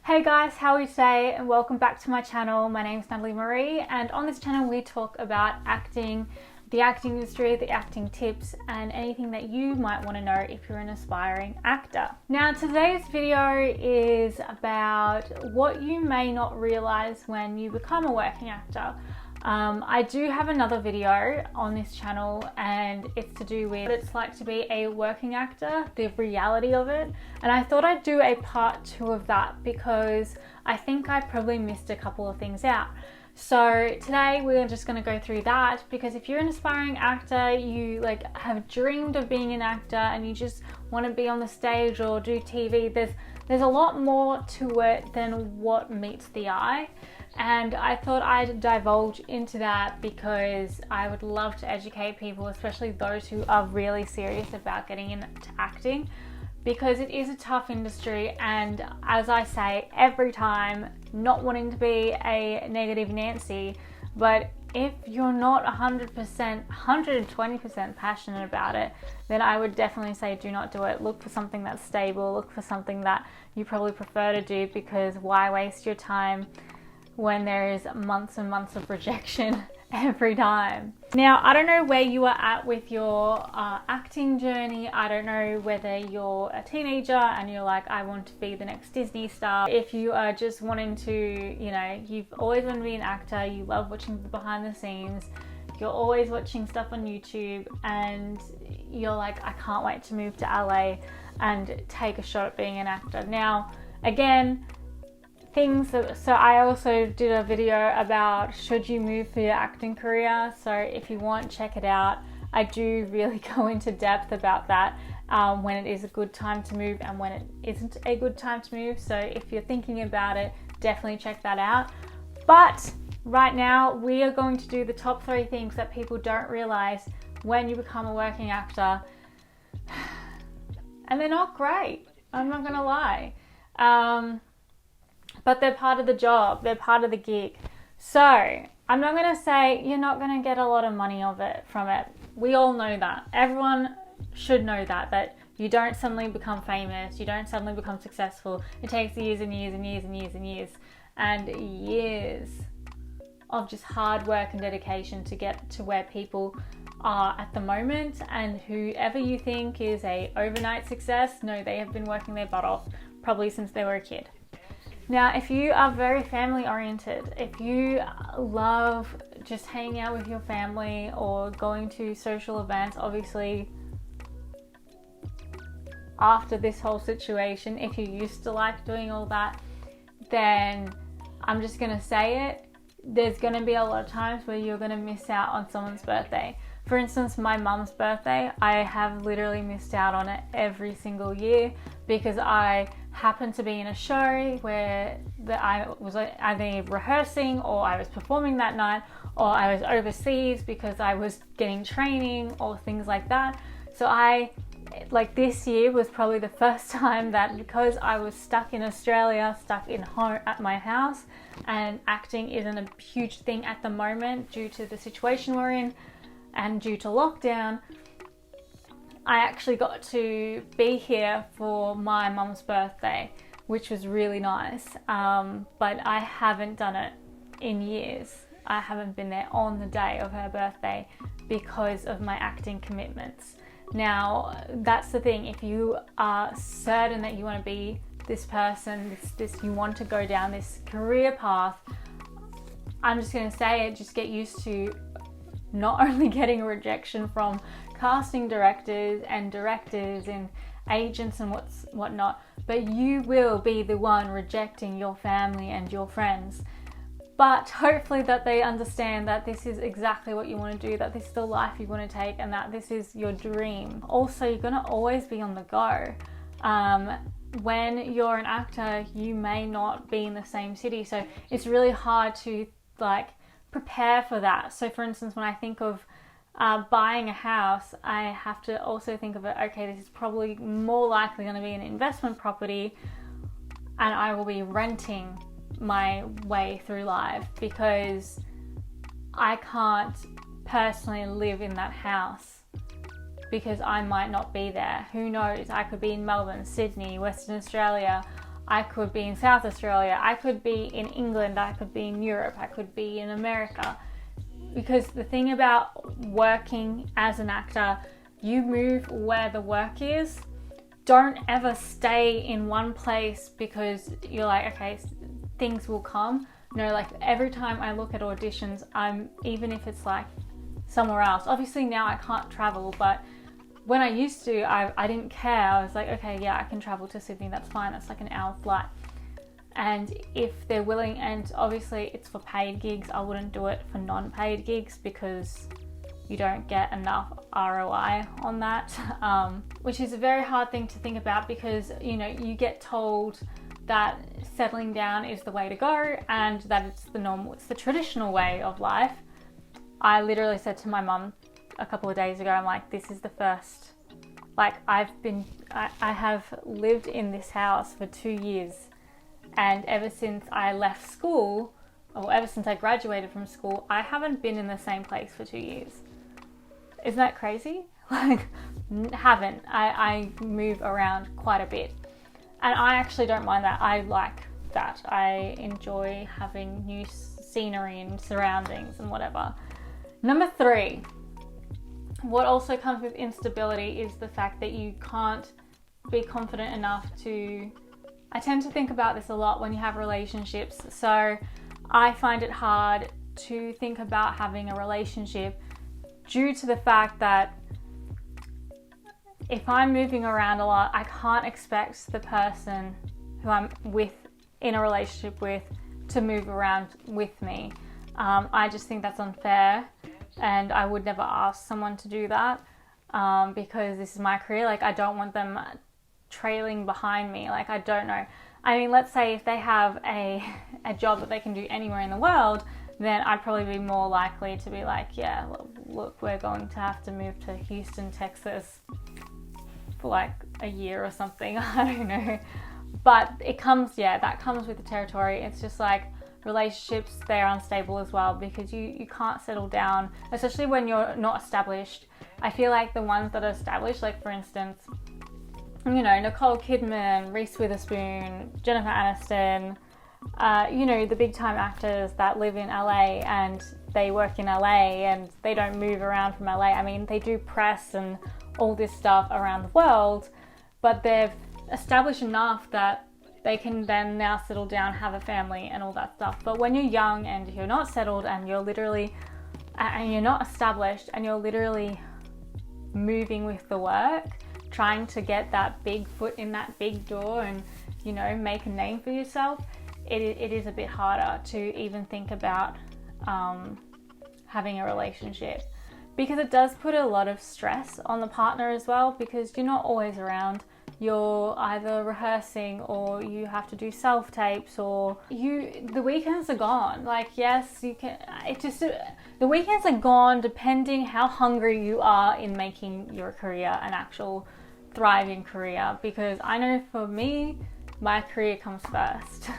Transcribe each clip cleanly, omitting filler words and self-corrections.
Hey guys, how are you today? And welcome back to my channel. My name is Natalie Marie, and on this channel we talk about acting, the acting industry, the acting tips, and anything that you might want to know if you're an aspiring actor. Now today's video is about what you may not realize when you become a working actor. I do have another video on this channel, and it's to do with what it's like to be a working actor, the reality of it. And I thought I'd do a part 2 of that because I think I probably missed a couple of things out. So today we're just going to go through that, because if you're an aspiring actor, you have dreamed of being an actor and you just want to be on the stage or do TV, there's a lot more to it than what meets the eye. And I thought I'd divulge into that because I would love to educate people, especially those who are really serious about getting into acting, because it is a tough industry. And as I say every time, not wanting to be a negative Nancy, but if you're not 100%, 120% passionate about it, then I would definitely say do not do it. Look for something that's stable, look for something that you probably prefer to do, because why waste your time when there is months and months of rejection every time. Now, I don't know where you are at with your acting journey. I don't know whether you're a teenager and you're like, I want to be the next Disney star. If you are just wanting to, you've always wanted to be an actor, you love watching the behind the scenes, you're always watching stuff on YouTube, and you're like, I can't wait to move to LA and take a shot at being an actor. Now, again, so I also did a video about should you move for your acting career, so if you want, check it out. I do really go into depth about that, when it is a good time to move and when it isn't a good time to move. So if you're thinking about it, definitely check that out. But right now we are going to do the top 3 things that people don't realize when you become a working actor, and they're not great, I'm not gonna lie. But they're part of the job, they're part of the gig. So I'm not going to say you're not going to get a lot of money from it. We all know that. Everyone should know that you don't suddenly become famous, you don't suddenly become successful. It takes years and years and years and years and years and years of just hard work and dedication to get to where people are at the moment. And whoever you think is a overnight success, no, they have been working their butt off probably since they were a kid. Now, if you are very family oriented, if you love just hanging out with your family or going to social events, obviously after this whole situation, if you used to like doing all that, then I'm just going to say it, there's going to be a lot of times where you're going to miss out on someone's birthday. For instance, my mum's birthday, I have literally missed out on it every single year because I happened to be in a show where I was either rehearsing or I was performing that night, or I was overseas because I was getting training or things like that. So this year was probably the first time that, because I was stuck in Australia, stuck in home at my house, and acting isn't a huge thing at the moment due to the situation we're in and due to lockdown, I actually got to be here for my mum's birthday, which was really nice. But I haven't done it in years. I haven't been there on the day of her birthday because of my acting commitments. Now, that's the thing. If you are certain that you want to be this person, you want to go down this career path, I'm just going to say it, just get used to not only getting a rejection from casting directors and agents and whatnot, but you will be the one rejecting your family and your friends. But hopefully that they understand that this is exactly what you want to do, that this is the life you want to take, and that this is your dream. Also, you're going to always be on the go. When you're an actor, you may not be in the same city, so it's really hard to prepare for that. So for instance, when I think of buying a house, I have to also think of it, okay, this is probably more likely going to be an investment property, and I will be renting my way through life because I can't personally live in that house because I might not be there. Who knows? I could be in Melbourne, Sydney, Western Australia. I could be in South Australia, I could be in England, I could be in Europe, I could be in America. Because the thing about working as an actor, you move where the work is. Don't ever stay in one place because you're like, okay, things will come. No, like every time I look at auditions, even if it's like somewhere else, obviously now I can't travel, but when I used to, I didn't care. I was like, okay, yeah, I can travel to Sydney, that's fine, that's like an hour flight. And if they're willing, and obviously it's for paid gigs, I wouldn't do it for non-paid gigs because you don't get enough ROI on that, which is a very hard thing to think about because, you know, you get told that settling down is the way to go and that it's the traditional way of life. I literally said to my mum a couple of days ago, I'm like, this is the first, like I have lived in this house for 2 years, and ever since I left school, or ever since I graduated from school, I haven't been in the same place for 2 years. Isn't that crazy? Like, haven't. I move around quite a bit. And I actually don't mind that. I like that. I enjoy having new scenery and surroundings and whatever. Number 3, what also comes with instability is the fact that you can't be confident enough to... I tend to think about this a lot when you have relationships. So I find it hard to think about having a relationship due to the fact that if I'm moving around a lot, I can't expect the person who I'm with, in a relationship with, to move around with me. I just think that's unfair, and I would never ask someone to do that because this is my career. Like, I don't want them trailing behind me. Like, I don't know. I mean, let's say if they have a job that they can do anywhere in the world, then I'd probably be more likely to be like, yeah, look, we're going to have to move to Houston, Texas for like a year or something. I don't know. But it comes, yeah, that comes with the territory. It's just like relationships, they're unstable as well because you can't settle down, especially when you're not established. I feel like the ones that are established, like for instance, you know, Nicole Kidman, Reese Witherspoon, Jennifer Aniston, you know, the big time actors that live in LA and they work in LA and they don't move around from LA. I mean, they do press and all this stuff around the world, but they've established enough that they can then now settle down, have a family and all that stuff. But when you're young and you're not settled and you're not established and you're literally moving with the work, trying to get that big foot in that big door and, you know, make a name for yourself, it is a bit harder to even think about having a relationship, because it does put a lot of stress on the partner as well, because you're not always around. You're either rehearsing or you have to do self-tapes, or the weekends are gone. Like, yes, you can, the weekends are gone depending how hungry you are in making your career an actual thriving career, because I know for me, my career comes first.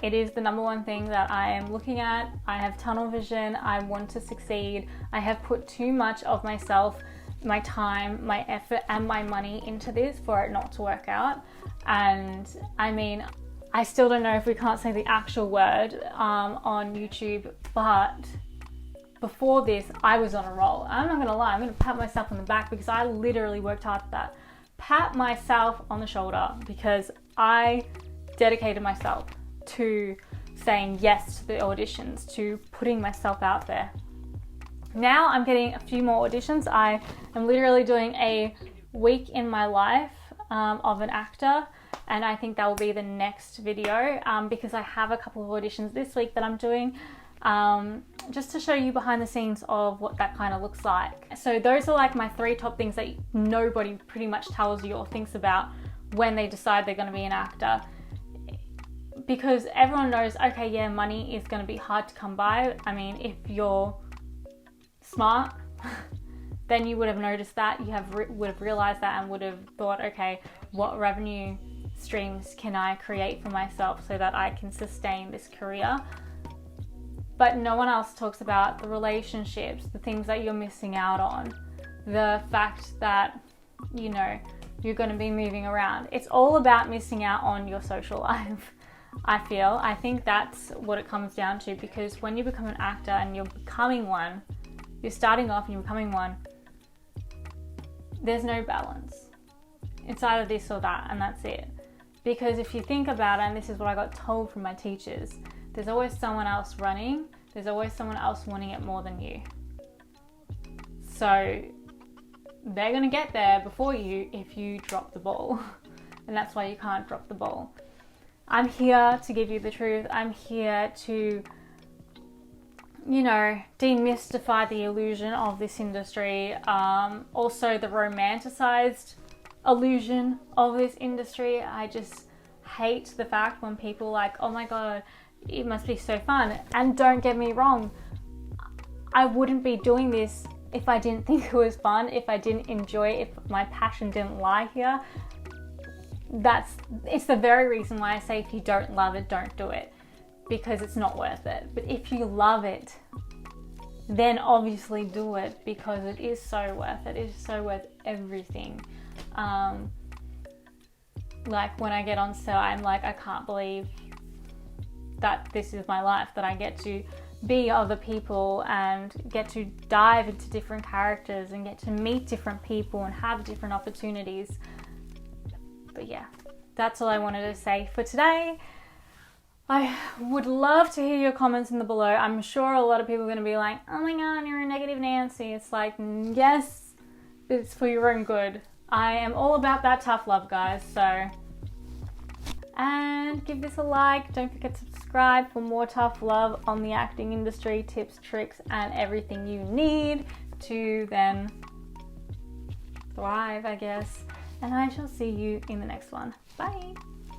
It is the number one thing that I am looking at. I have tunnel vision. I want to succeed. I have put too much of myself, my time, my effort, and my money into this for it not to work out. And I mean, I still don't know if we can't say the actual word on YouTube, but before this, I was on a roll. I'm not gonna lie, I'm gonna pat myself on the back because I literally worked hard for that. Pat myself on the shoulder because I dedicated myself to saying yes to the auditions, to putting myself out there. Now I'm getting a few more auditions. I am literally doing a week in my life of an actor, and I think that will be the next video because I have a couple of auditions this week that I'm doing just to show you behind the scenes of what that kind of looks like. So those are like my 3 top things that nobody pretty much tells you or thinks about when they decide they're going to be an actor. Because everyone knows, okay, yeah, money is going to be hard to come by. I mean, if you're smart, then you would have noticed that, would have realized that, and would have thought, okay, what revenue streams can I create for myself so that I can sustain this career? But no one else talks about the relationships, the things that you're missing out on, the fact that, you know, you're going to be moving around. It's all about missing out on your social life, I think that's what it comes down to, because when you become an actor and you're becoming one, you're starting off and you're becoming one, there's no balance. It's either this or that, and that's it. Because if you think about it, and this is what I got told from my teachers, there's always someone else running, there's always someone else wanting it more than you. So they're going to get there before you if you drop the ball. And that's why you can't drop the ball. I'm here to give you the truth. I'm here to, demystify the illusion of this industry. Also the romanticized illusion of this industry. I just hate the fact when people are like, oh my God, it must be so fun. And don't get me wrong, I wouldn't be doing this if I didn't think it was fun, if I didn't enjoy it, if my passion didn't lie here. It's the very reason why I say if you don't love it, don't do it, because it's not worth it. But if you love it, then obviously do it, because it is so worth it. It is so worth everything. Like when I get on set, I'm like, I can't believe that this is my life, that I get to be other people and get to dive into different characters and get to meet different people and have different opportunities. But yeah, that's all I wanted to say for today. I would love to hear your comments in the below. I'm sure a lot of people are going to be like, oh my God, you're a negative Nancy. It's like, yes, it's for your own good. I am all about that tough love, guys. So, and give this a like. Don't forget to subscribe for more tough love on the acting industry, tips, tricks, and everything you need to then thrive, I guess. And I shall see you in the next one. Bye.